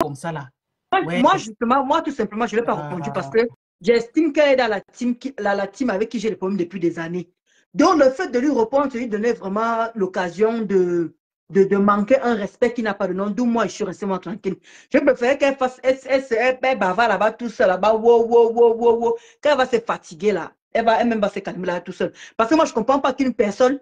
comme ça là. Ouais. Moi, tout simplement, je ne l'ai pas répondu parce que j'estime qu'elle est dans la team avec qui j'ai des problèmes depuis des années. Donc, le fait de lui répondre, c'est lui donner vraiment l'occasion de manquer un respect qui n'a pas de nom. D'où moi, je suis restée moi tranquille. Je préfère qu'elle fasse elle bavard là-bas, tout seul là-bas, wow. Quand elle va se fatiguer là, elle-même va se calmer là tout seul. Parce que moi, je ne comprends pas qu'une personne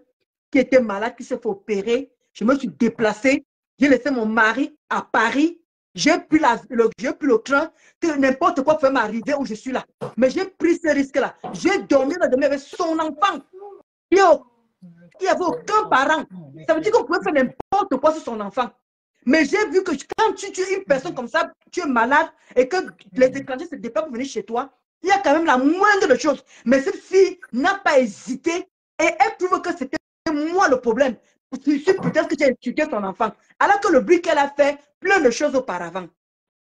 qui était malade, qui s'est fait opérer, je me suis déplacée, j'ai laissé mon mari à Paris. J'ai pris le train, que n'importe quoi peut m'arriver où je suis là. Mais j'ai pris ce risque-là. J'ai dormi avec son enfant. Il n'y avait aucun parent. Ça veut dire qu'on pouvait faire n'importe quoi sur son enfant. Mais j'ai vu que quand tu es une personne comme ça, tu es malade et que les étrangers se déplacent pour venir chez toi, il y a quand même la moindre de choses. Mais cette fille n'a pas hésité et elle prouve que c'était moi le problème. Peut-être que j'ai insulté son enfant. Alors que le bruit qu'elle a fait, plein de choses auparavant.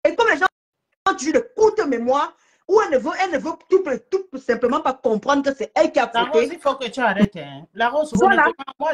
Et comme les gens ont toujours de courte mémoire, ou elle ne veut tout simplement pas comprendre que c'est elle qui a La fauté. Rose, il faut que tu arrêtes. Hein. La Rose, voilà. Honnêtement, moi,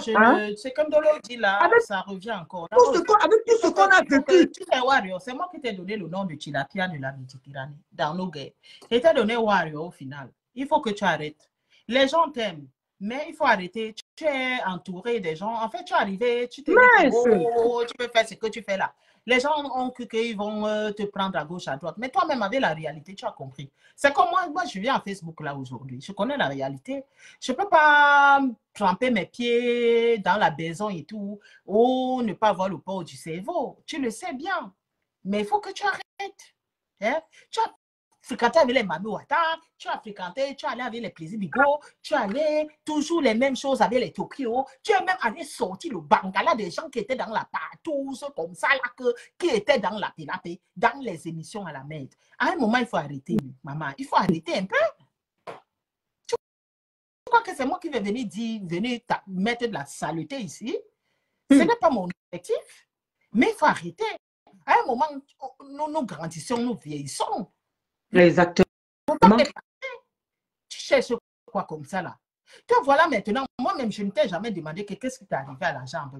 c'est comme Dolo dit là, avec ça revient encore. Avec tout ce qu'on a vécu. Tu sais, Wario, c'est moi qui t'ai donné le nom de Tilapia de la Méditerranée dans nos guerres. Et t'ai donné Wario au final. Il faut que tu arrêtes. Les gens t'aiment, mais il faut arrêter. Tu es entouré des gens. En fait, tu es arrivé, tu t'es dit que tu peux faire ce que tu fais là. Les gens ont cru qu'ils vont te prendre à gauche, à droite. Mais toi-même, avec la réalité, tu as compris. C'est comme moi, je viens à Facebook là aujourd'hui. Je connais la réalité. Je ne peux pas tremper mes pieds dans la maison et tout, ou ne pas avoir le port du cerveau. Tu le sais bien. Mais il faut que tu arrêtes. Hein? Tu as fréquenté avec les Mami Wata, tu as fréquenté, tu es allé avec les plaisirs Bigo, tu es allé toujours les mêmes choses avec les Tokyo, tu es même allé sortir le Bangala des gens qui étaient dans la partouze, comme ça, là, qui étaient dans la Pinapé, dans les émissions à la maître. À un moment, il faut arrêter, maman. Il faut arrêter un peu. Tu crois que c'est moi qui vais venir mettre de la saleté ici? Ce n'est pas mon objectif. Mais il faut arrêter. À un moment, nous grandissons, nous vieillissons. Exactement. Tu cherches quoi comme ça là? Toi, voilà maintenant, moi-même, je ne t'ai jamais demandé qu'est-ce qui t'est arrivé à la jambe.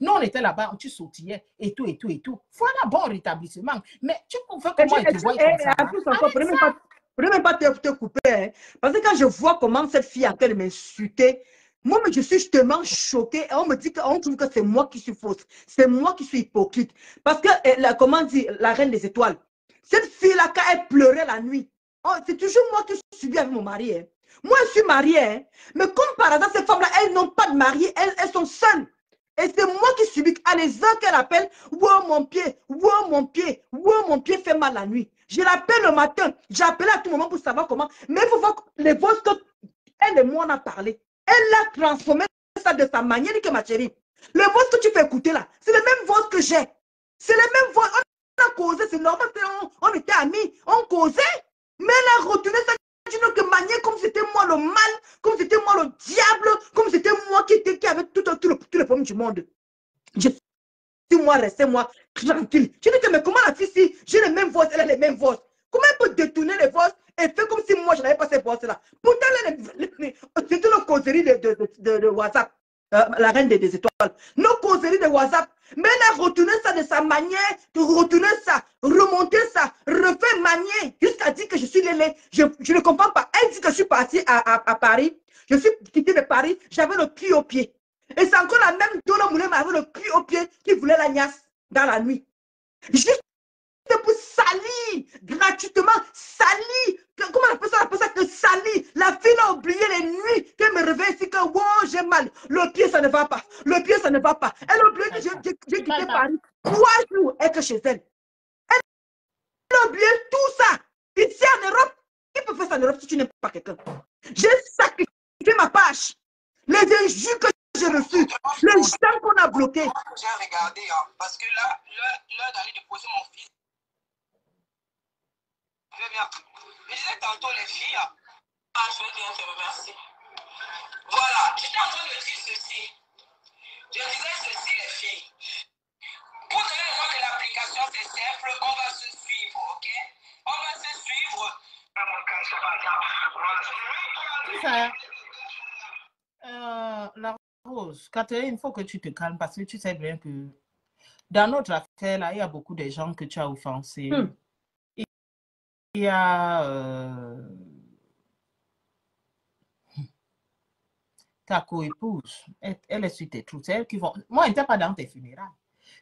Nous, on était là-bas, tu sautillais et tout. Voilà, bon rétablissement. Mais tu pouvais comment tu vois comme ça? Je ne peux même pas te couper. Hein. Parce que quand je vois comment cette fille a qu'elle m'insulter, moi, je suis justement choquée. On me dit qu'on trouve que c'est moi qui suis fausse. C'est moi qui suis hypocrite. Parce que, comment dire, la reine des étoiles, cette fille-là, quand elle pleurait la nuit, c'est toujours moi qui suis subi avec mon mari. Hein. Moi, je suis mariée. Hein. Mais comme par hasard, ces femmes-là, elles n'ont pas de mari. Elles sont seules. Et c'est moi qui subis. À les heures qu'elle appelle, wow, mon pied fait mal la nuit. Je l'appelle le matin. J'appelle à tout moment pour savoir comment. Mais il faut voir les voix qu'elle et moi on a parlé. Elle a transformé ça de sa manière que ma chérie. Les voix que tu fais écouter là, c'est les mêmes voix que j'ai. C'est les mêmes voix. On a causé, c'est normal. On était amis, on causait. Mais elle a retenu ça d'une autre manière, comme c'était moi le mal, comme c'était moi le diable, comme c'était moi qui avait tous les problèmes du monde. Je suis moi, restez moi tranquille. Je dis que mais comment la fille, si j'ai les mêmes voix, elle a les mêmes voix. Comment elle peut détourner les voix et faire comme si moi je n'avais pas ces voix-là? Pourtant, c'était nos causeries de WhatsApp. La reine des étoiles. Nos causeries de WhatsApp. Mais elle a retourné ça de sa manière, de retourner ça, remonter ça, refaire manier, jusqu'à dire que je suis lélé. Je ne comprends pas. Elle dit que je suis partie à Paris. Je suis quittée de Paris. J'avais le pied au pied. Et c'est encore la même Dona Moulema avec le pied au pied qui voulait la niasse dans la nuit. Juste pour salir, gratuitement, salir. Comment on appelle ça? On appelle ça que salir. La fille a oublié les nuits qu'elle me réveille ici que wow, j'ai mal. Le pied, ça ne va pas. Le pied, ça ne va pas. Elle a oublié que j'ai quitté Paris 3 jours être chez elle. Elle a oublié tout ça. Ici en Europe, qui peut faire ça en Europe si tu n'aimes pas quelqu'un? J'ai sacrifié ma page. Les injures que j'ai reçues, les gens qu'on a bloqués. J'ai regardé, hein, parce que là, l'heure d'aller déposer mon fils. Je disais tantôt les filles, je veux bien te remercier. Voilà, j'étais en train de dire ceci. Je disais ceci, les filles. Vous allez voir que l'application c'est simple, on va se suivre, ok? On va se suivre. La Rose, Catherine, il faut que tu te calmes parce que tu sais bien que Dans notre affaire, là, il y a beaucoup de gens que tu as offensés. Il y a ta co-épouse. Elle est sur tes trous. C'est elle qui vont... Moi, je n'étais pas dans tes funérailles.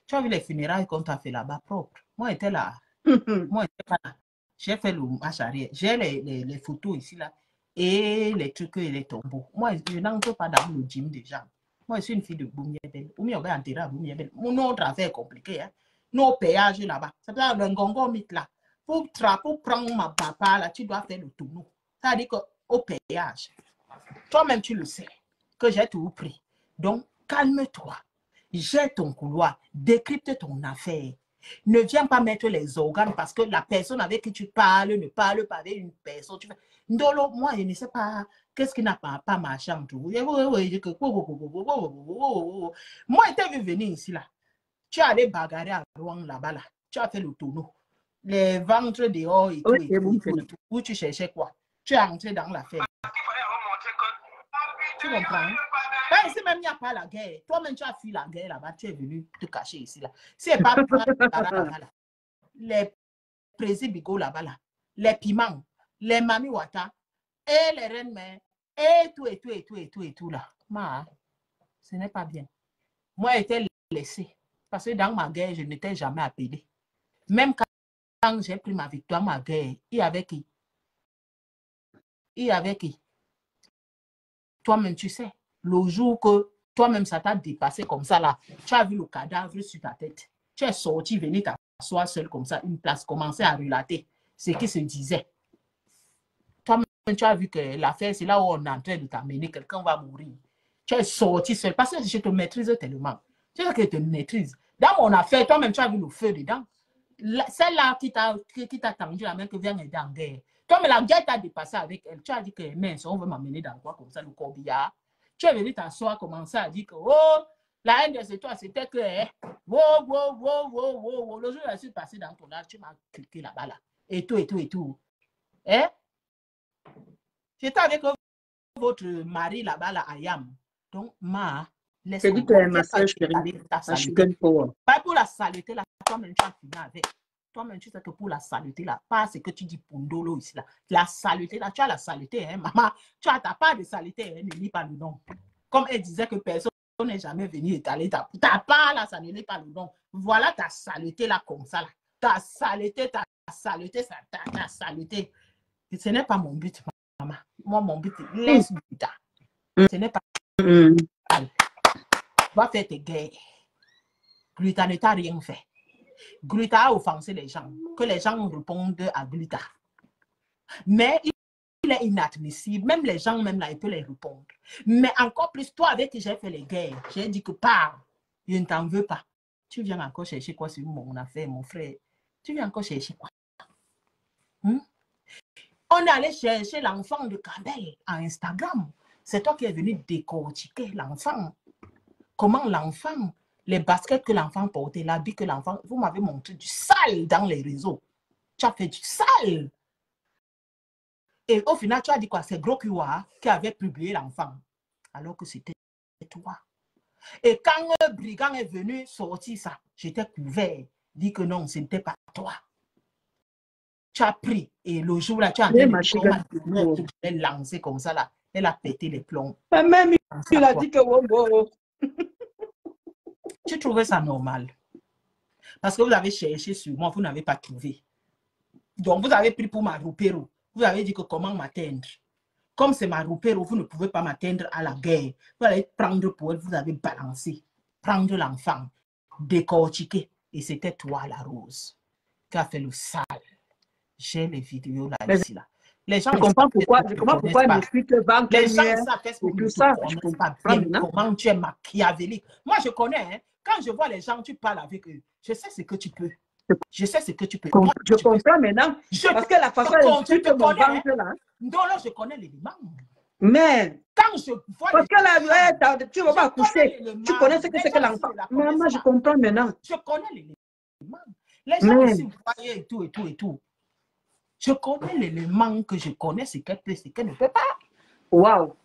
Tu as vu les funérailles qu'on t'a fait là-bas propre. Moi, j'étais là. Moi, j'étais pas là. J'ai fait le marche arrière. J'ai les photos ici, là. Et les trucs et les tombeaux. Moi, je n'entre pas dans le gym déjà. Moi, je suis une fille de Boumiébel. Ou bien, on va enterrer à Boumiébel. Mon autre affaire est compliquée. Hein. Nos péages là-bas. C'est là le gongo mythe là. Pour prendre ma papa, là, tu dois faire le tonneau. Ça veut dire qu'au péage, toi-même, tu le sais, que j'ai tout pris. Donc, calme-toi. J'ai ton couloir. Décrypte ton affaire. Ne viens pas mettre les organes parce que la personne avec qui tu parles ne parle pas avec une personne. Tu fais... Ndolo, moi, je ne sais pas qu'est-ce qui n'a pas marché entre vous. Moi, j'étais vu venir ici, là. Tu es allé bagarrer à Rouen, là-bas, là. Tu as fait le tonneau. Les ventres dehors et tout, et tout. Où tu cherchais quoi? Tu es entré dans l'affaire. Tu comprends? Ben, ici même, il n'y a pas la guerre. Toi-même, tu as fui la guerre là-bas. Tu es venu te cacher ici, là. Si c'est pas là-bas, là. Les présidents là-bas, là. Les piments, les mami wata, et les reines mères, et tout, là. Ma, ce n'est pas bien. Moi, j'étais laissé. Parce que dans ma guerre, je n'étais jamais appelé. Même quand j'ai pris ma victoire, ma guerre, il y avait qui? Il y avait qui? Toi-même, tu sais, le jour que toi-même, ça t'a dépassé comme ça, là, tu as vu le cadavre sur ta tête. Tu es sorti, venu t'asseoir seul comme ça, une place, commencer à relater ce qui se disait. Toi-même, tu as vu que l'affaire, c'est là où on est en train de t'amener, quelqu'un va mourir. Tu es sorti seul, parce que je te maîtrise tellement. Tu sais que je te maîtrise. Dans mon affaire, toi-même, tu as vu le feu dedans. Celle-là qui t'a tendu la main que vient aider en guerre. Toi, mais la guerre t'a dépassé avec elle. Tu as dit que, mince, on veut m'amener dans quoi comme ça, le corbillard. Tu es venu t'asseoir, commencer à dire que, oh, la haine de toi, c'était que, wow. Le jour où je suis passé dans ton âge, tu m'as cliqué là-bas, là. Et tout. Hein? J'étais avec votre mari là-bas, là, Ayam. Donc, laisse C'est dit que ma soeur chérie, pas pour la saleté, là, toi-même, tu as fini avec. Toi-même, tu sais que pour la saleté, là, pas ce que tu dis Pondolo ici, là. La saleté, là, tu as la saleté, hein, maman. Tu as ta part de saleté, hein, ne lis pas le nom. Comme elle disait que personne n'est jamais venu étaler ta part, là, ça ne lit pas le nom. Voilà ta saleté, là, comme ça, là. Ta saleté. Et ce n'est pas mon but, maman. Moi, mon but, laisse Gruta. Ce n'est pas. Va faire tes guerres. Gruta ne t'a rien fait. Gruta a offensé les gens. Que les gens répondent à Gruta. Mais il est inadmissible. Même les gens, même là, ils peuvent les répondre. Mais encore plus, toi, avec qui j'ai fait les guerres, j'ai dit que parle. Je ne t'en veux pas. Tu viens encore chercher quoi sur mon affaire, mon frère? Tu viens encore chercher quoi? On est allé chercher l'enfant de Campbell à Instagram. C'est toi qui es venu décortiquer l'enfant. Comment l'enfant, les baskets que l'enfant portait, l'habit que l'enfant... Vous m'avez montré du sale dans les réseaux. Tu as fait du sale. Et au final, tu as dit quoi? C'est Gros Kiwa qui avait publié l'enfant. Alors que c'était toi. Et quand le brigand est venu sortir ça, j'étais couvert. Dit que non, ce n'était pas toi. Tu as pris. Et le jour là, tu as lancé comme ça là. Elle a pété les plombs. Même il a dit que wow. Tu trouvais ça normal. Parce que vous avez cherché sur moi, vous n'avez pas trouvé. Donc vous avez pris pour ma roupéro. Vous avez dit que comment m'atteindre. Comme c'est ma roupéro, vous ne pouvez pas m'atteindre à la guerre. Vous allez prendre pour elle, vous avez balancé. Prendre l'enfant, décortiquer. Et c'était toi, la rose, qui a fait le sale. J'ai les vidéos là-dessus. Là. Les gens, je comprends pourquoi elle m'explique que vendre les gens savent tout ça. Je comprends bien comment tu es machiavélique. Moi, je connais. Hein, quand je vois les gens, tu parles avec eux. Je sais ce que tu peux. Je sais ce que tu peux. Moi, je comprends maintenant. Parce que la façon dont tu te connais là. Non, là, je connais l'élément. Mais quand je vois parce que là, tu ne vas pas accoucher. Tu connais ce que c'est que l'enfant. Maman, je comprends maintenant. Je connais l'élément. Les gens ici, vous voyez et tout. Je connais l'élément que je connais, ce qu'elle peut, ce qu'elle ne peut pas. Waouh.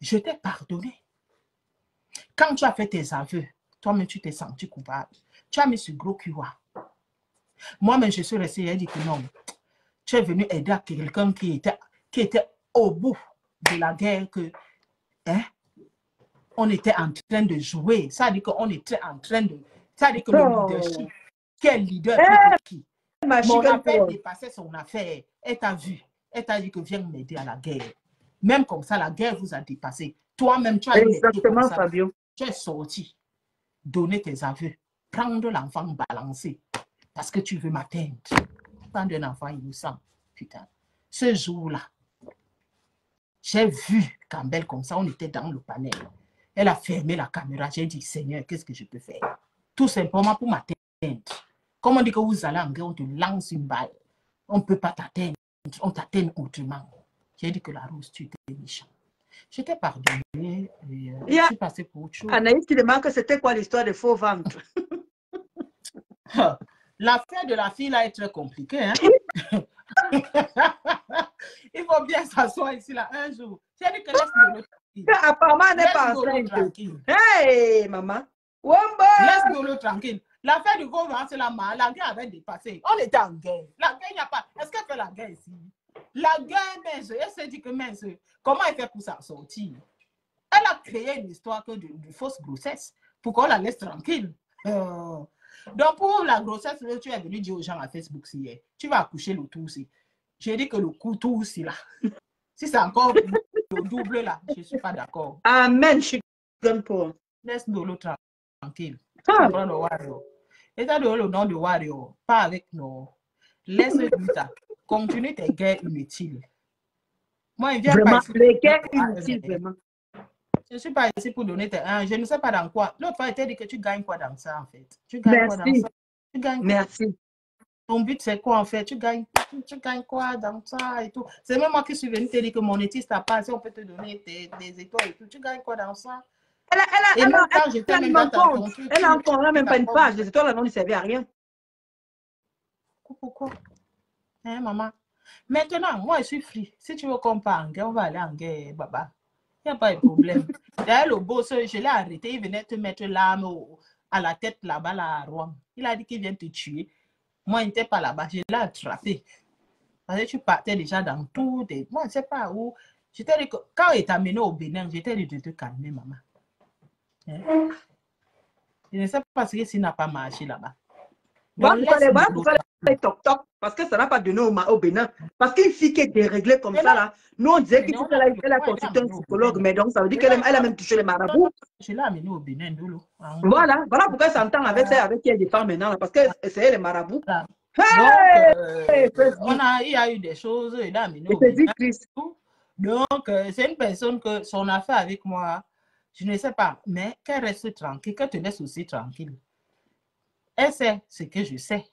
Je t'ai pardonné. Quand tu as fait tes aveux, toi-même, tu t'es senti coupable. Tu as mis ce gros cul. Moi-même, je suis restée, elle dit que non. Tu es venu aider à quelqu'un qui était au bout de la guerre, que hein, on était en train de jouer. Ça dit qu'on était en train de... Ça dit que le leadership, quel leader qui? Mon affaire dépassait son affaire. Elle t'a vu. Elle t'a dit que viens m'aider à la guerre. Même comme ça, la guerre vous a dépassé. Toi-même, tu as exactement, Fabio. Tu es sorti, donner tes aveux, prendre l'enfant balancé parce que tu veux m'atteindre. Prendre un enfant innocent. Putain. Ce jour-là, j'ai vu Campbell comme ça, on était dans le panel. Elle a fermé la caméra. J'ai dit, Seigneur, qu'est-ce que je peux faire? Tout simplement pour m'atteindre. Comme on dit que vous allez en guerre, on te lance une balle. On ne peut pas t'atteindre. On t'atteint autrement. J'ai dit que la rose, tu étais méchant. J'étais pardonné. Je suis passé pour autre chose. Anaïs, tu demandes que c'était quoi l'histoire des faux ventres? L'affaire de la fille là est très compliquée. Hein? Il faut bien s'asseoir ici là un jour. J'ai dit que laisse-le tranquille. Apparemment, elle n'est pas enceinte. Hey, maman. Laisse-le tranquille. L'affaire du gros ventre, c'est la guerre avait dépassé. On était en guerre. La guerre, il n'y a pas. Est-ce qu'elle fait la guerre ici? La guerre, mince, elle s'est dit que mince, comment elle fait pour s'en sortir? Elle a créé une histoire de fausse grossesse pour qu'on la laisse tranquille. Donc, pour la grossesse, tu es venu dire aux gens à Facebook hier, tu vas accoucher le tout aussi. J'ai dit que le coup tout aussi là. Si c'est encore le double là, je ne suis pas d'accord. Amen, je suis bonne pour. Laisse-nous l'autre tranquille. Et t'as donné le nom de Wario, pas avec nous. Laisse-le ça. Continue tes guerres inutiles. Moi, il vient vraiment, pas ici. Les guerres inutiles, vraiment. Je ne suis pas ici pour donner tes... Je ne sais pas dans quoi. L'autre fois, il t'a dit que tu gagnes quoi dans ça, en fait? Tu gagnes quoi dans ça? Tu gagnes quoi? Merci. Ton but, c'est quoi, en fait? Tu gagnes quoi dans ça et tout? C'est même moi qui suis venue te dire que mon étiste n'a pas, si on peut te donner des étoiles et tout. Tu gagnes quoi dans ça? Elle a encore même pas une page. Les étoiles, ne servaient à rien. Pourquoi? Hein, maman? Maintenant, moi, je suis free. Si tu veux qu'on parle en guerre, on va aller en guerre, baba. Il n'y a pas de problème. D'ailleurs, le boss, je l'ai arrêté. Il venait te mettre l'arme à la tête là-bas, là, à Rome. Il a dit qu'il vient te tuer. Moi, il n'était pas là-bas. Je l'ai attrapé. Parce que tu partais déjà dans tout. Moi, je ne sais pas où. Quand il t'a amené au Bénin, j'étais dit de te calmer, maman. Hein? Je ne sais pas ce que ça n'a pas marché là-bas. Parce que ça n'a pas donné au Bénin. Parce qu'une fille qui est déréglée comme ça, là, nous on disait qu'il faut qu'elle a consulté un psychologue, mais donc ça veut dire qu'elle a même touché les marabouts. Je l'ai amené au Bénin, Dolo. Voilà pourquoi elle s'entend avec qui est des femmes maintenant, là, parce que c'est les marabouts. Donc, il y a eu des choses, il a amené au Bénin. Donc, c'est une personne que son affaire avec moi, je ne sais pas, mais qu'elle reste tranquille, qu'elle te laisse aussi tranquille. Elle sait ce que je sais.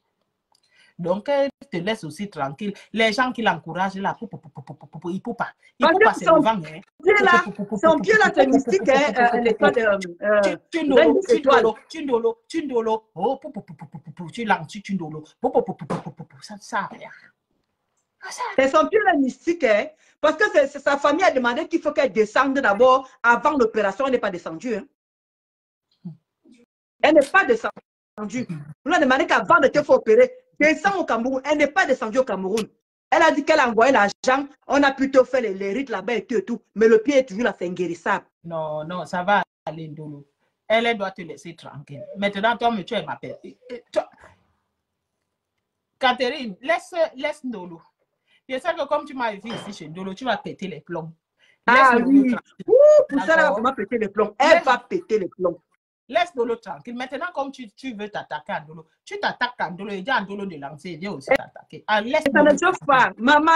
Donc, elle te laisse aussi tranquille. Les gens qui l'encouragent là, il ne peut pas. Il ne peut pas, c'est le vent. Son pied là, c'est mystique, l'étoile de... Tundolo. Oh, tu lances, Tundolo. Ça ne sert à rien. C'est son pied là, mystique, hein? Parce que sa famille a demandé qu'il faut qu'elle descende d'abord avant l'opération. Elle n'est pas descendue. Hein? Elle n'est pas descendue. On a demandé qu'avant de te faire opérer, descends au Cameroun. Elle n'est pas descendue au Cameroun. Elle a dit qu'elle a envoyé l'argent. On a plutôt fait les rites là-bas et tout. Mais le pied est toujours là, c'est inguérissable. Non, ça va aller, Ndolo. Elle doit te laisser tranquille. Maintenant, toi, tu es ma père. Catherine, laisse Ndolo. Je sais que comme tu m'as vu ici chez Ndolo, tu vas péter les plombs. Ah oui. Pour ça, elle va vraiment péter les plombs. Elle va péter les plombs. Laisse Ndolo tranquille. Maintenant, comme tu veux t'attaquer à Ndolo, tu t'attaques à Ndolo et dis à Ndolo de lancer, il vient aussi t'attaquer. Laisse ça ne chauffe pas. Maman,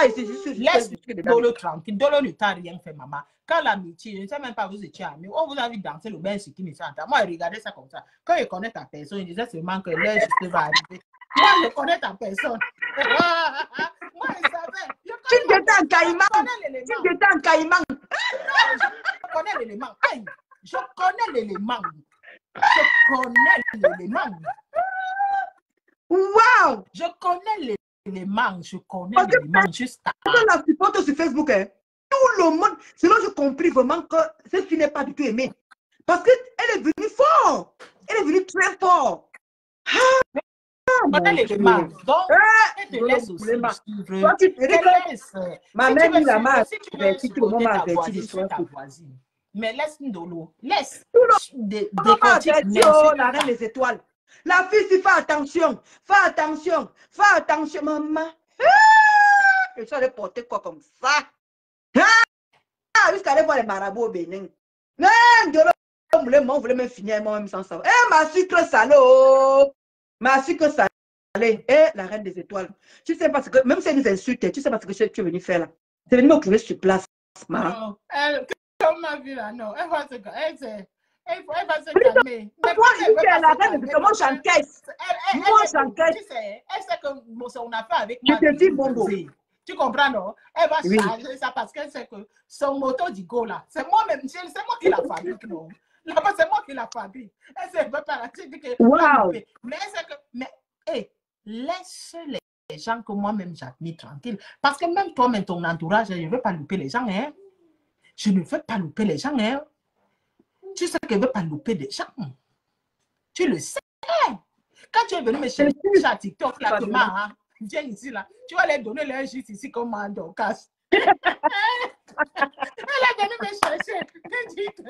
laisse Ndolo tranquille. Ndolo ne t'a rien fait, maman. Quand l'amitié, je ne sais même pas vous étiez amis, on vous a vu danser le bain sur qui me s'entend. Moi, regardez ça comme ça. Quand il connaît ta personne, il disait seulement que l'heure juste va arriver. Moi, je connais ta personne. Moi, je savais. Tu étais en caïman. Tu étais en caïman. Je connais l'élément. Je connais l'élément. Je connais l'élément. Wow! Je connais l'élément. Je connais l'élément. Juste la supporte sur Facebook, hein? Tout le monde. Sinon, je compris vraiment que celle qui n'est pas du tout aimée. Parce qu'elle est venue fort. Elle est venue très fort. Voilà les remarques. Donc, elle te laisse aussi suivre. Toi, tu te dis que ma mère dit la mère, si tu veux supporter ta voisine, suis ta voisine. Mais laisse Ndolo. Laisse. Décortique. La reine des étoiles. La fille, si fais attention. Fais attention. Fais attention, maman. Je suis allée porter quoi comme ça? Jusqu'à aller voir les marabouts au Bénin. Non, Ndolo, on voulait me finir moi-même sans savoir. Eh, ma sucre salaud. Ma sucre salée. Eh, la reine des étoiles. Tu sais parce que, même si elle nous insulte, tu sais parce que tu es venu faire là. Tu es venu m'occuper sur place. Non, comme ma vie là, non. Elle va se calmer. Toi, je dis que la reine, parce que moi j'encaisse. Moi j'encaisse. Tu sais, elle sait que son affaire avec moi. Je te dis bonjour. Tu comprends, non? Elle va changer ça parce qu'elle sait que son moto d'Igo là, c'est moi-même, c'est moi qui la fabrique, non? Là-bas, c'est moi qui la fabrique. Elle sait pas par wow. Mais elle sait que, mais, hey, laisse les gens que moi-même j'admire tranquille. Parce que même toi-même, ton entourage, je ne veux pas louper les gens, hein? Je ne veux pas louper les gens, hein? Tu sais que je ne veux pas louper des gens. Tu le sais. Quand tu es venu me chercher à TikTok, là, hein, viens ici, là. Tu vas leur donner leur juste ici comme un Dorcas. Elle est venue me chercher. Elle dit que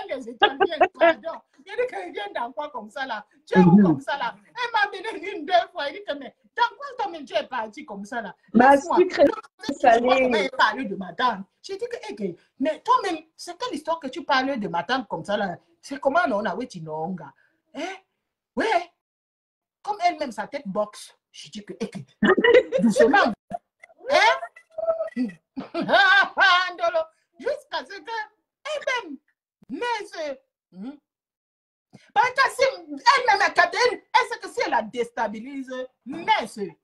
les étoiles viennent, pardon. Elle dit qu'elle vient dans quoi comme ça, là. Tu es où comme ça, là? Elle m'a donné une, deux fois. Elle dit que, mais dans quoi toi-même tu es parti comme ça, là? Ma sucre salée. Elle parle de ma tante. J'ai dit que, mais toi-même, c'est quelle histoire que tu parles de ma tante comme ça, là? C'est comment on a dit non, gars? Hein? Ouais. Comme elle-même, sa tête boxe. Je dis que, doucement. Hein? Jusqu'à ce que, elle-même, mais c'est. Parce que si elle-même, elle sait que si elle la déstabilise, mais c'est.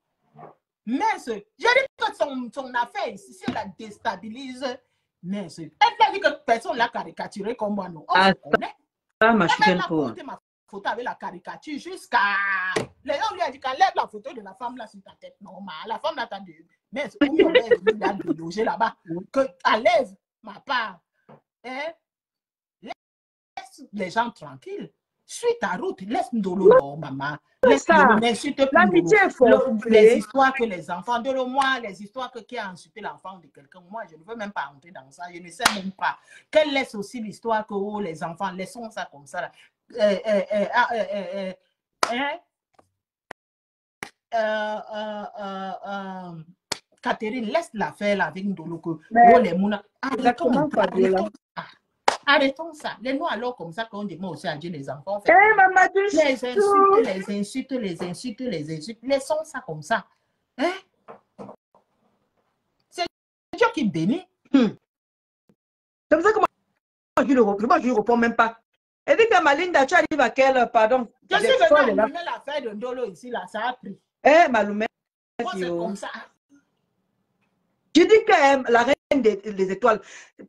Je dis que son affaire ici, si elle la déstabilise, mais c'est. Elle m'a dit que personne l'a caricaturé comme moi, non? On se connaît. Ma chienne pour ma photo avec la caricature jusqu'à. Les gens lui ont dit qu'enlève la photo de la femme là sur ta tête. Non, la femme là t'a dit. Mais c'est où on est logé là-bas. Que enlève ma part. Hein? Laisse les gens tranquilles. Suis ta route. Laisse Ndolo, maman. Laisse n'insulte plus. L'amitié est forte. Les histoires que les enfants, de moi, les histoires qui a insulté l'enfant de quelqu'un, moi, je ne veux même pas entrer dans ça. Je ne sais même pas. Qu'elle laisse aussi l'histoire que les enfants, laissons ça comme ça. Là. Catherine, laisse l'affaire là avec Ndolo. Arrêtons ça. Les nous alors comme ça qu'on demande aussi à Dieu les enfants. Les insultes. Laissons ça comme ça. Hein? C'est Dieu qui bénit. C'est comme ça que moi je ne réponds même pas. Et dit que Malinda, tu arrives à quelle, pardon? Je suis venue allumer l'affaire de Ndolo ici, là, ça a pris. Maloumet. C'est comme ça. Je dis que la reine des étoiles,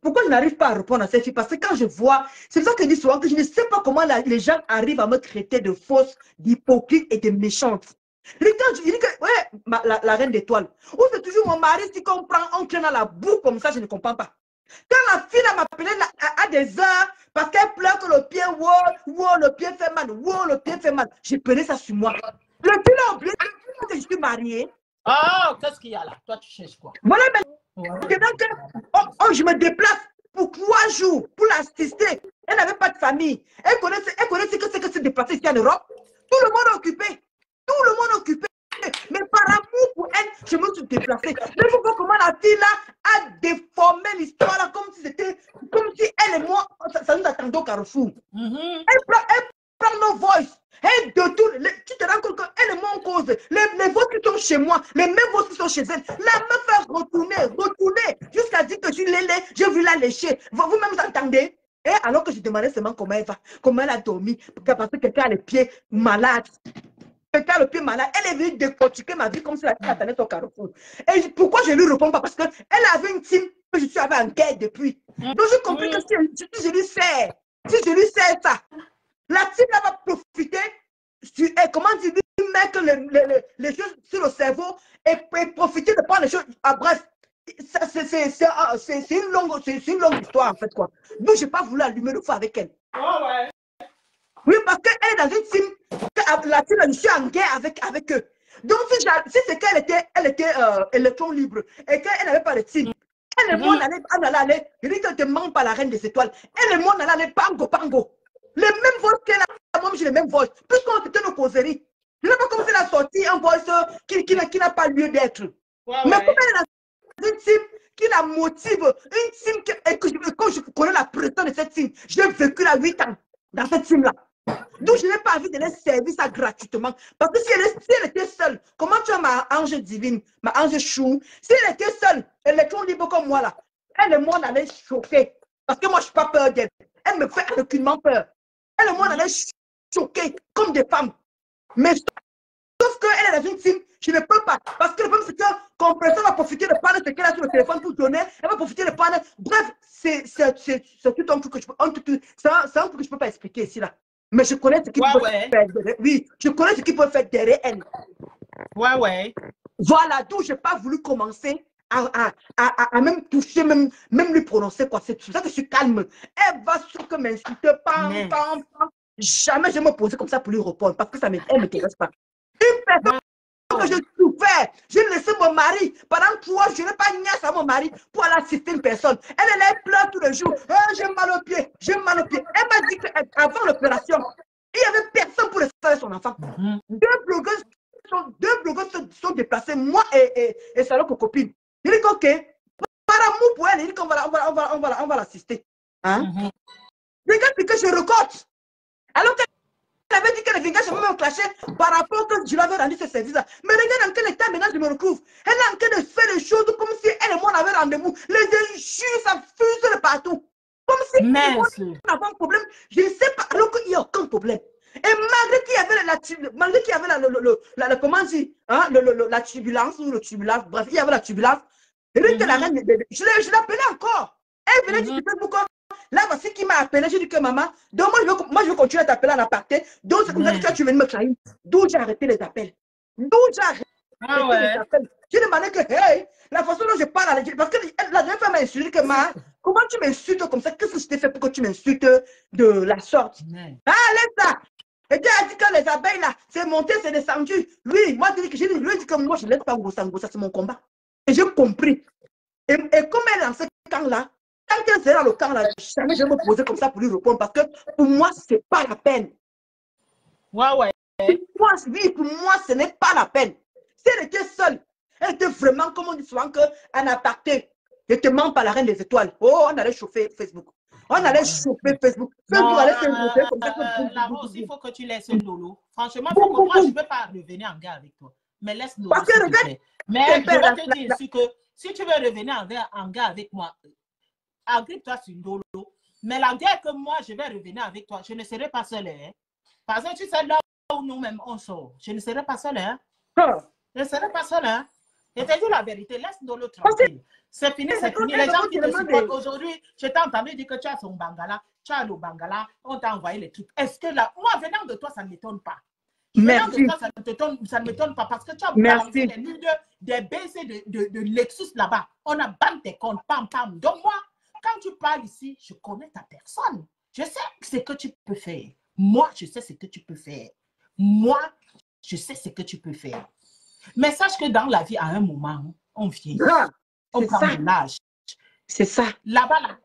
pourquoi je n'arrive pas à répondre à cette fille? Parce que quand je vois, c'est ça que je dis souvent, que je ne sais pas comment les gens arrivent à me traiter de fausse, d'hypocrite et de méchante. Je dis que, ouais, la reine d'étoiles, ou c'est toujours mon mari, si on prend, on tient dans la boue comme ça, je ne comprends pas. Quand la fille m'appelait à des heures, parce qu'elle pleure que le pied, le pied fait mal, le pied fait mal, j'ai pris ça sur moi. Le pied là, oublié que je suis mariée. Oh, qu'est-ce qu'il y a là? Toi, tu cherches quoi? Voilà, mais je me déplace pour 3 jours pour l'assister. Elle n'avait pas de famille. Elle connaissait que c'est que se déplacer ici en Europe. Tout le monde occupé. Tout le monde occupé. Mais par amour pour elle, je me suis déplacée. Mais vous voyez comment la fille là a déformé l'histoire là comme si elle et moi, ça nous attendait au carrefour. Elle prend nos voices. Elle détourne. Tu te rends compte qu'elle et moi en cause. Les voix qui sont chez moi, les mêmes voix qui sont chez elle. La meuf fait retourner. Jusqu'à dire que je veux la lécher. Vous-même vous entendez? Et alors que je demandais seulement comment elle va, comment elle a dormi. Parce que quelqu'un a les pieds malades. Quelqu'un a le pied malade. Elle est venue décortiquer ma vie comme si elle attendait au carrefour. Et pourquoi je ne lui réponds pas? Parce qu'elle avait une team que je suis avec en guerre depuis. Donc j'ai compris que si je lui sers ça, la team là va profiter, comment dire, mettre les choses sur le cerveau et profiter de prendre les choses à bref. C'est une longue histoire en fait quoi. Donc je n'ai pas voulu allumer le feu avec elle. Oh ouais. Oui, parce qu'elle est dans une team, la team, je suis en guerre avec eux. Donc, si c'est qu'elle était électron libre et qu'elle n'avait pas de team, elle et moi, on allait aller, je dis que te mens pas la reine des étoiles, elle et moi, on allait aller pango, pango. Les mêmes voix qu'elle a, moi, j'ai les mêmes voix, puisqu'on était nos causeries. Je n'ai pas comme si elle a sorti un voice qui n'a pas lieu d'être. Mais comme elle est dans une team qui la motive, une team quand je connais la pression de cette team, j'ai vécu là 8 ans dans cette team-là. Donc, je n'ai pas envie de les servir ça gratuitement. Parce que si elle était seule, comment tu as ma ange divine, ma ange chou, si elle était seule, électron libre comme moi là, elle et moi on allait choquer. Parce que moi, je ne suis pas peur d'elle. Elle me fait aucunement peur. Elle et moi on allait choquer comme des femmes. Mais sauf qu'elle est dans une team, je ne peux pas. Parce que le problème, c'est que Compresseur va profiter de prendre ce qu'elle a sur le téléphone pour donner. Elle va profiter de prendre. Bref, c'est tout un truc que je peux. C'est un truc que je ne peux pas expliquer ici là. Mais je connais ce qu'il peut faire. Oui, je connais ce qu'il peut faire derrière elle. Ouais. Voilà, d'où je n'ai pas voulu commencer à même toucher, même lui prononcer quoi. C'est pour ça que je suis calme. Elle va sur que m'insulter, pam. Jamais je vais me poser comme ça pour lui répondre parce que ça ne m'intéresse pas. Une personne que je souffrais, j'ai laissé mon mari pendant 3 jours, je n'ai pas niaise à mon mari pour aller assister une personne. Elle pleure tous les jours. J'ai mal au pied, j'ai mal au pied. Elle m'a dit qu'avant l'opération, il n'y avait personne pour le faire son enfant. Deux blogueurs sont déplacés, moi et sa loque copine. Il dit ok, par amour pour elle, il dit qu'on va l'assister. Hein? Regarde ce que je recote. Alors qu'elle avait dit qu'elle venait jamais me clasher par rapport que je lui avais rendu ce service-là. Mais regarde en quel état maintenant je me retrouve. Elle est en train de faire les choses comme si elle et moi on avait rendez-vous. Les injures, ça fuse de partout. Comme si on avait un problème. Je ne sais pas, alors qu'il n'y a aucun problème. Et malgré qu'il y avait la comment dire, hein, la turbulence ou le turbulence, bref, il y avait la turbulence. Et que la reine, je l'appelais encore. Elle venait du Facebook. Là, voici qui m'a appelé. J'ai dit que maman, donc moi, je veux continuer à t'appeler en aparté. Donc, c'est comme ça que tu veux me trahir. D'où j'ai arrêté les appels. D'où j'ai arrêté les appels. J'ai demandé que, hey, la façon dont je parle, parce que la dernière fois, m'a insulté que, ma, comment tu m'insultes comme ça? Qu'est-ce que je t'ai fait pour que tu m'insultes de la sorte? Ah, laisse ça. Et tu as dit que les abeilles, là, c'est monté, c'est descendu. Lui, moi, j'ai dit que moi, je ne laisse pas Ngossa, c'est mon combat. Et j'ai compris. Et comme elle est dans ce camp-là, tant qu'elle sera dans le camp là, jamais je vais me poser comme ça pour lui répondre parce que pour moi, ce n'est pas la peine. Ouais. Pour moi, ce n'est pas la peine. Si elle était seule, elle était vraiment, comme on dit souvent, qu'un aparté. Je te mens pas la reine des étoiles. Oh, on allait chauffer Facebook. On allait chauffer Facebook. Non, la Rose, il faut que tu laisses Lolo. Franchement, moi, je ne peux pas revenir en gars avec toi. Mais laisse Lolo. Parce que regarde, mais je vais te dire aussi que si tu veux revenir en gars avec moi, agrippe-toi sur Ndolo. Mais la guerre que moi, je vais revenir avec toi, je ne serai pas seule. Hein? Parce que tu sais, là où nous-mêmes on sort, je ne serai pas seule. Hein? Je ne serai pas seule. Hein? Je te dis la vérité, laisse Ndolo tranquille. C'est fini, c'est fini. Les gens qui te supportent aujourd'hui, je t'ai entendu dire que tu as son bangala, tu as le bangala, on t'a envoyé les trucs. Est-ce que là, moi, venant de toi, ça ne m'étonne pas. Merci. Ça ne m'étonne pas parce que tu as balancé les nudes des BC de Lexus là-bas. On a banni tes comptes, pam. Donc moi, quand tu parles ici, je connais ta personne. Je sais ce que tu peux faire. Moi, je sais ce que tu peux faire. Moi, je sais ce que tu peux faire. Mais sache que dans la vie, à un moment, on vieillit. On prend de l'âge. C'est ça. Là-bas, là,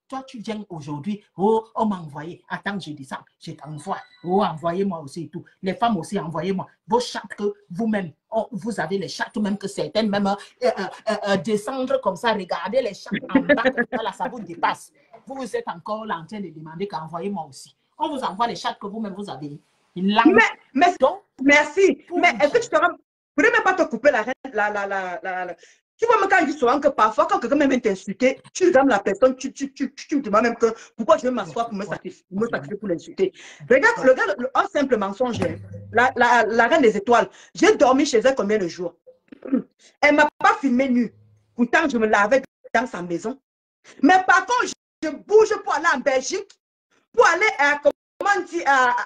toi, tu viens aujourd'hui. Oh, on m'a envoyé. Attends, je dis ça. Je t'envoie. Oh, envoyez-moi aussi et tout. Les femmes aussi, envoyez-moi. Vos chattes que vous-même, vous avez les chattes, même que certaines, même descendre comme ça, regardez les chattes en bas, là, ça vous dépasse. Vous êtes encore là en train de demander qu'envoyez-moi aussi. On vous envoie les chattes que vous-même, vous avez. Mais donc, merci. Mais est-ce que tu te rends... Je ne peux même pas te couper la reine, Tu vois, même quand je dis souvent que parfois, quand quelqu'un même t'insulter, tu regardes la personne, tu me demandes même que pourquoi je vais m'asseoir pour me sacrifier pour l'insulter. Regarde un simple mensonge. La reine des étoiles. J'ai dormi chez elle combien de jours? Elle ne m'a pas filmé nue. Pourtant, je me lavais dans sa maison. Mais par contre, je bouge pour aller en Belgique, pour aller à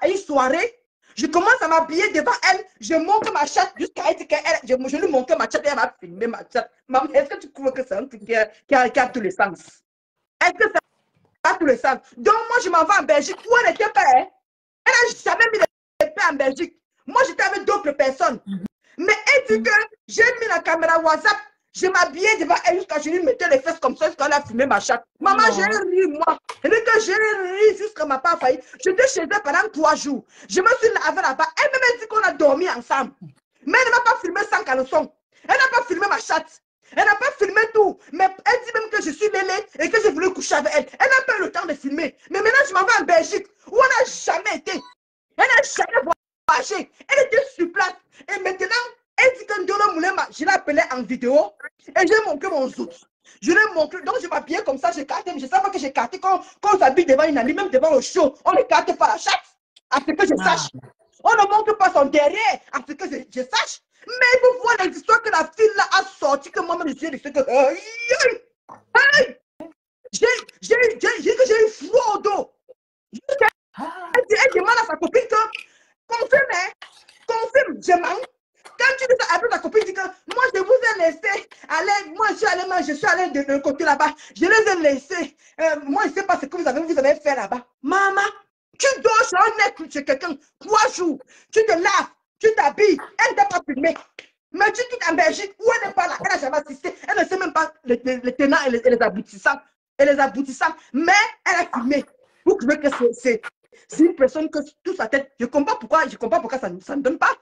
une soirée. Je commence à m'habiller devant elle, je monte ma chatte jusqu'à elle, je lui montre ma chatte et elle m'a filmé ma chatte. Maman, est-ce que tu trouves que c'est un truc qui a tous les sens? Est-ce que ça a tous les sens? Donc moi, je m'en vais en Belgique où elle n'était pas. Hein? Elle n'a jamais mis les pieds en Belgique. Moi, j'étais avec d'autres personnes. Mais elle dit que j'ai mis la caméra WhatsApp, je m'habillais devant elle jusqu'à je lui mettais les fesses comme ça jusqu'à elle a fumé ma chatte. Maman, j'ai ri, moi. Elle dit que j'ai ri jusqu'à ma part failli. J'étais chez elle pendant 3 jours. Je me suis lavée là-bas. Elle m'a dit qu'on a dormi ensemble. Mais elle n'a pas filmé sans caleçon. Elle n'a pas filmé ma chatte. Elle n'a pas filmé tout. Mais elle dit même que je suis lélé et que je voulais coucher avec elle. Elle n'a pas eu le temps de filmer. Mais maintenant, je m'en vais en Belgique où elle n'a jamais été. Elle n'a jamais voyagé. Elle était sur place. Et maintenant, elle dit que Ndolo Moulema, je l'ai appelé en vidéo et j'ai montré mon zout. Je l'ai montré. Donc, je m'habillais comme ça, j'ai carté. Mais je ne sais pas que j'ai carté quand on s'habille devant une amie, même devant le show. On ne carte pas la chatte. À ce que je sache. On ne montre pas son derrière. À ce que je sache. Mais il faut voir les histoires que la fille là a sorti, que moi-même je suis dit que j'ai eu froid au dos. Elle demande à sa copine que confirme, confirme, je mens. Quand tu dis ça, après ta copine dit que moi je vous ai laissé aller, moi je suis allé de l'autre côté là-bas, je les ai laissés. Moi je ne sais pas ce que vous avez fait là-bas. Maman, tu dors sur un nez chez quelqu'un 3 jours, tu te laves. Tu t'habilles, elle ne t'a pas filmé. Mais tu quittes en Belgique où elle n'est pas là, elle n'a jamais assisté, elle ne sait même pas les tenants et les aboutissants. Mais elle a filmé. Vous trouvez que c'est une personne que toute sa tête, je ne comprends pas pourquoi ça ne donne pas.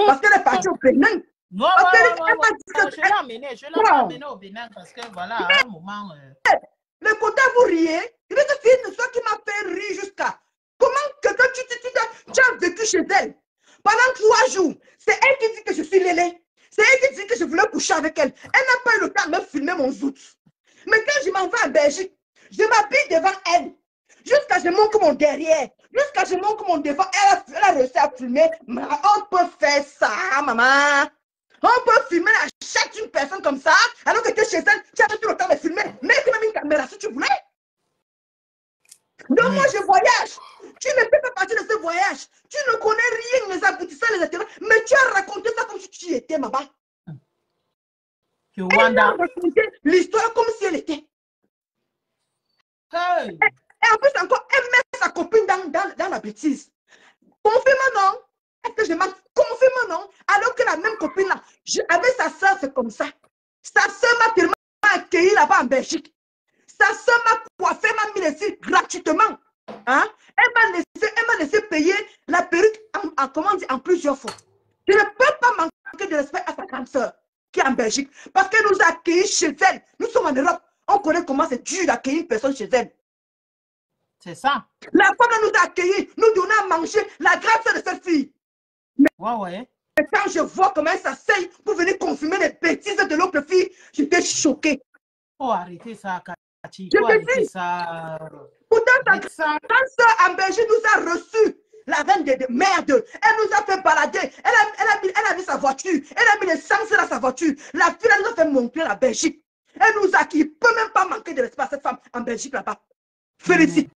Parce qu'elle est partie au Bénin. Non, je l'ai amené au Bénin parce que voilà, à un moment. Le côté vous riez, c'est une histoire qui m'a fait rire jusqu'à. Comment quelqu'un tu as vécu chez elle pendant 3 jours, c'est elle qui dit que je suis lélé. C'est elle qui dit que je voulais coucher avec elle. Elle n'a pas eu le temps de me filmer mon zout. Mais quand je m'en vais en Belgique, je m'habille devant elle. Jusqu'à je montre mon derrière. Jusqu'à je montre mon devant. Elle a réussi à filmer. On peut faire ça, maman. On peut filmer la chatte d'une personne comme ça. Alors que tu es chez elle, tu as tout le temps de filmer. Mets quand même une caméra si tu voulais. Donc moi je voyage. Tu ne fais pas partie de ce voyage. Tu ne connais rien, les aboutissants, les intérêts. Mais tu as raconté ça comme si tu y étais, maman. Elle a raconté l'histoire comme si elle était. Hey. Et en plus encore, elle met sa copine dans la bêtise. Confirme non. Est-ce que je mens? Confirme non. Alors que la même copine là, avec sa soeur, c'est comme ça. Sa soeur m'a tellement accueilli là-bas en Belgique. Sa soeur m'a coiffé, m'a mis les cils gratuitement. Hein? Elle m'a laissé payer la perruque en plusieurs fois. Je ne peux pas manquer de respect à sa grande soeur qui est en Belgique parce qu'elle nous a accueillis chez elle. Nous sommes en Europe. On connaît comment c'est dur d'accueillir une personne chez elle. C'est ça. La femme nous a accueillis, nous donnait à manger la grande soeur de cette fille. Mais quand je vois comment elle s'asseye pour venir confirmer les bêtises de l'autre fille, j'étais choquée. Oh, arrêtez ça, Cathy. Oh, arrêtez ça. Pourtant, ta grande soeur en Belgique nous a reçus. La reine de merde. Elle nous a fait balader. Elle a mis sa voiture. Elle a mis les sens dans sa voiture. La fille, elle nous a fait montrer la Belgique. Elle nous a qui ne peut même pas manquer de respect à cette femme en Belgique là-bas. Félicité.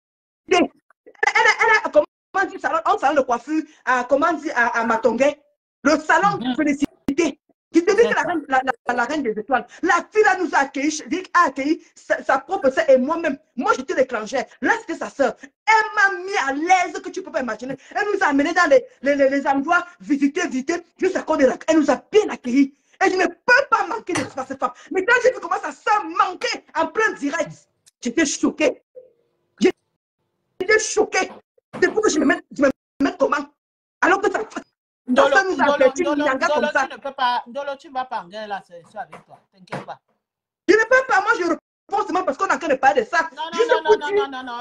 Elle a, comment dire, un salon de coiffure à Matongué. Le salon, félicité. Qui te dit que la reine des étoiles. La fille là nous a accueilli, sa propre sœur et moi-même. Moi, j'étais l'étrangère. Là, c'était sa sœur. Elle m'a mis à l'aise que tu ne peux pas imaginer. Elle nous a amenés dans les endroits visiter, jusqu'à côté de la. Elle nous a bien accueillis. Et je ne peux pas manquer de cette femme. Mais quand j'ai vu comment sa sœur manquait en plein direct, j'étais choquée. J'étais choquée. C'est pour que je me mette comment? Alors que ça. Ndolo, tu ne vas pas en guerre là, c'est avec toi. T'inquiète pas. Je ne peux pas, moi je réponds seulement parce qu'on n'a qu'à parler de ça. Non.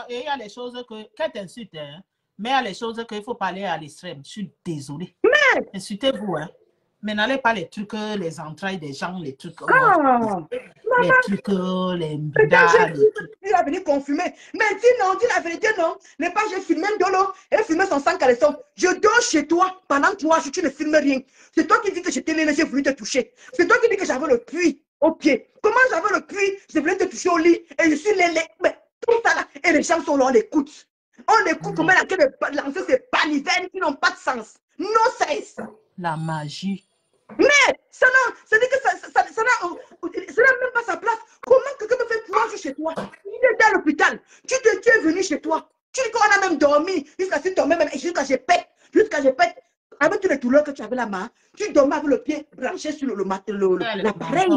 Et il y a les choses qu'elle t'insulte, hein. Mais il y a les choses qu'il faut parler à l'extrême. Je suis désolée. Mais insultez-vous, hein. Mais n'allez pas les trucs, les entrailles des gens, les trucs. Les trucs, les bidars. Il va venir confirmer. Mais dis la vérité, non. N'est pas j'ai filmé Ndolo et filmé son sang caleçon. Je dors chez toi pendant 3 jours, tu ne filmes rien. C'est toi qui dis que j'étais léger, j'ai voulu te toucher. C'est toi qui dis que j'avais le puits au pied. Comment j'avais le puits? Je voulais te toucher au lit et je suis lélé. Mais tout ça là, et les gens sont là, on écoute. On écoute comment elle a lancé ces balivernes qui n'ont pas de sens. No sense. La magie. Mais ça dit que ça n'a même pas sa place. Comment quelqu'un me fait 3 jours chez toi? Il est à l'hôpital. Tu es venu chez toi. Tu dis qu'on a même dormi jusqu'à ce que tu même jusqu'à je pète. Jusqu'à je pète. Avec toutes les douleurs que tu avais là-bas, tu dormais avec le pied branché sur l'appareil.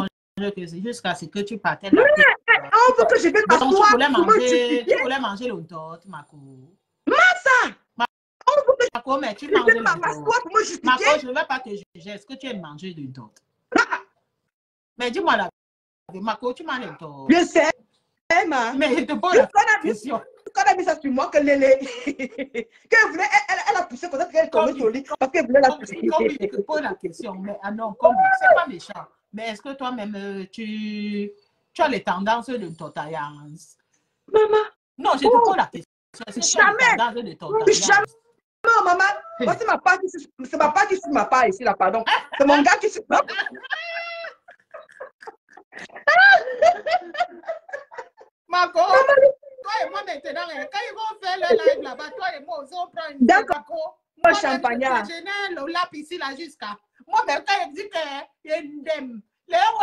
Jusqu'à ce que tu partais. On veut que je vais m'asseoir pour me justifier. Tu voulais manger longtemps, Mako. Massa! On veut que Mako, mais tu je manges vais m'asseoir pour me justifier. Mako, je ne vais pas te juger. Est-ce que tu aimes manger longtemps? Mais dis-moi là. Mako, tu manges longtemps. Je sais, Emma. Mais je te pose la question. Quand elle a mis ça sur moi, que qu'elle voulait, elle a poussé comme ça, qu'elle tombait sur le lit parce qu'elle voulait la pousser. Je te pose la question, mais ah non, comme c'est pas méchant. Mais est-ce que toi-même, tu as les tendances de tortaillance? Maman. Non, je te pose la question. Jamais. Jamais, maman. Moi, c'est ma part qui suit ma part ici, là, pardon. C'est mon gars qui suit ma part. Mako, toi et moi maintenant, quand ils vont faire le live là-bas, toi et moi, on prend une d'accord. Moi, champagnard. Je n'ai le lap ici là jusqu'à. Moi, même quand il dit qu'il y a une dame, les gens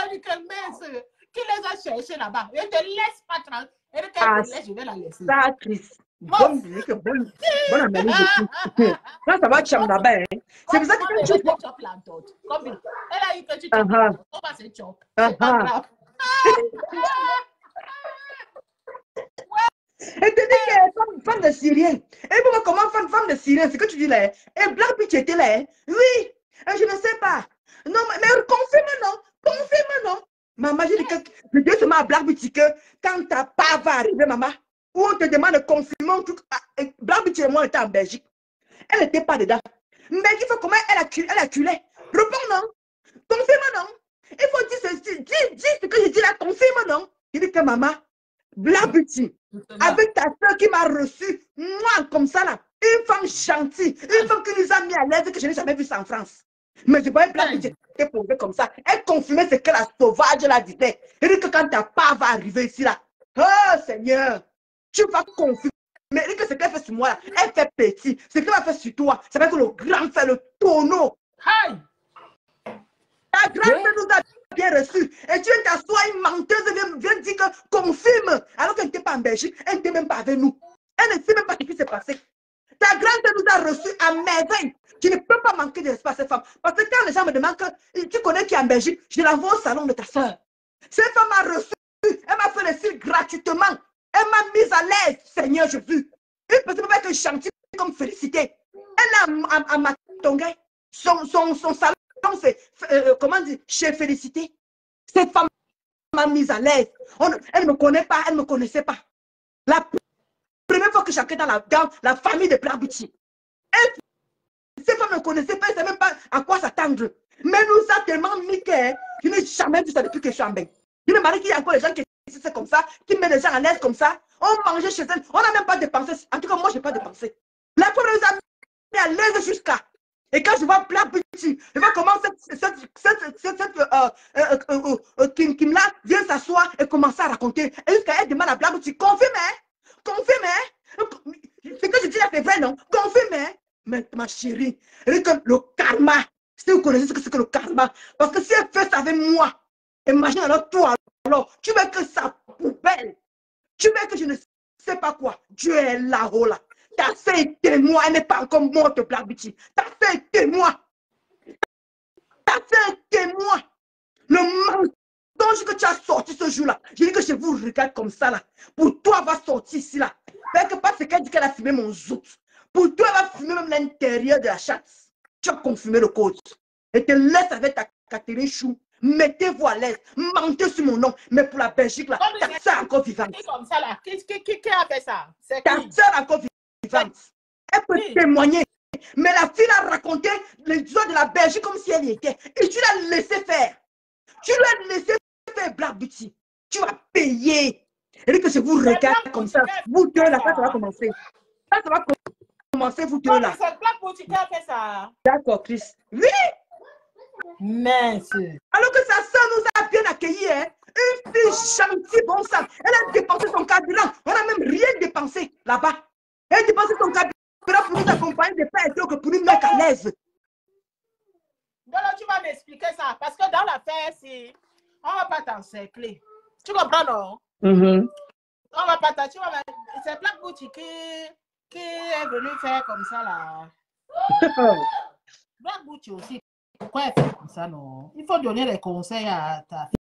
qui les a cherchés là-bas, ils ne te laissent pas tranquille. Et quand tu laisses, je vais la laisser. Ça, Chris. Bonne analyse de tout. Ça va te là-bas. C'est pour ça que quand tu vois. Elle a eu que tu chopes. On va se choper. C'est pas grave. Et tu dis que femme de Syrien. Et pour moi, comment femme de Syrien, c'est que tu dis là. Et Black Bitch était là. Oui. Je ne sais pas. Non, mais confirme non. Confirme non. Maman, je dis que le Dieu se met à Black Bitch que quand ta part va arriver, maman, où on te demande de confirmer tout. Black Bitch et moi, on était en Belgique. Elle n'était pas dedans. Mais il faut comment elle a culé. Réponds non. Confirme non. Il faut dire ceci. Dis ce que je dis là. Confirme non. Il dit que maman, Black Bitch, avec ta soeur qui m'a reçu, moi, comme ça là, une femme gentille, une femme qui nous a mis à l'aise que je n'ai jamais vu ça en France. Mais je voyais Black Bitch était posée comme ça. Elle confirmait ce que la sauvage la disait. Elle dit que quand ta part va arriver ici là, oh Seigneur, tu vas confirmer. Mais elle dit que ce qu'elle fait sur moi là, elle fait petit. Ce qu'elle va faire sur toi, ça va être le grand fait, le tonneau. Hi. Ta grande nous a bien reçu. Et tu viens t'asseoir, une menteuse vient dire que confirme. Alors qu'elle n'était pas en Belgique, elle n'était même pas avec nous. Elle ne sait même pas ce qui s'est passé. Ta grande nous a reçu à merveille. Tu ne peux pas manquer de respect à cette femme. Parce que quand les gens me demandent que tu connais qui est en Belgique, je l'envoie au salon de ta soeur. Cette femme m'a reçu. Elle m'a fait le style gratuitement. Elle m'a mise à l'aise, Seigneur Jésus. Une petite femme que chantier comme Félicité. Elle a à Matongay. Son salon. C'est, comment dire, chez Félicité. Cette femme m'a mise à l'aise. Elle ne me connaît pas, elle ne me connaissait pas. La première fois que j'entrais dans la famille de Black Bitch, cette femme ne me connaissait pas, elle ne savait même pas à quoi s'attendre. Mais nous a tellement mis que je n'ai jamais vu ça depuis que je suis en bain. Je me marie qu'il y a encore des gens qui c'est comme ça, qui mettent les gens à l'aise comme ça. On mangeait chez elle, on n'a même pas dépensé. En tout cas, moi, je n'ai pas dépensé. La femme nous a mis à l'aise jusqu'à. Et quand je vois Black Bitch, je vois comment Kim là vient s'asseoir et commencer à raconter. Et jusqu'à elle demande à Black Bitch, confirme, confirme. Ce que je dis là, c'est vrai, non? Confirme. Mais ma chérie, le karma, si vous connaissez ce que c'est que le karma, parce que si elle fait ça avec moi, imagine alors toi, alors, tu veux que sa poubelle, tu veux que je ne sais pas quoi, Dieu est là-haut là. Ta soeur est témoin, elle n'est pas encore morte, Black Bitch. Ta soeur est témoin. Ta soeur est témoin. Le mensonge que tu as sorti ce jour-là, je dis que je vous regarde comme ça là. Pour toi, va sortir ici là. Quelque part, c'est qu'elle dit qu'elle a fumé mon zout. Pour toi, elle va fumer même l'intérieur de la chatte. Tu as confirmé le code. Et te laisse avec ta Catherine Chou. Mettez-vous à l'aise. Mentez sur mon nom. Mais pour la Belgique là, ta soeur est encore vivante. Comme ça là, qui a fait ça? Ta soeur est encore vivante. Elle peut témoigner. Mais la fille a raconté l'histoire de la Belgique comme si elle y était. Et tu l'as laissé faire. Tu l'as laissé faire, Black Bitch. Tu vas payer. Et que je vous regarde comme ça. Vous deux là, ça va commencer. Ça va commencer, vous deux là. C'est Black Bitch qui a fait ça. D'accord, Chris. Oui. Merci. Alors que sa soeur nous a bien accueillis, hein? Une fille gentille, bon sang. Elle a dépensé son carburant. On n'a même rien dépensé là-bas. Elle a dépensé son carburant pour nous accompagner de paix et que pour nous mettre à l'aise. Donc tu vas m'expliquer ça. Parce que dans l'affaire, si on ne va pas t'encercler. Tu comprends, non? On va pas t'encercler. C'est Black Bitch qui est venu faire comme ça là. Black Butch aussi. Pourquoi elle fait comme ça, non? Il faut donner les conseils à ta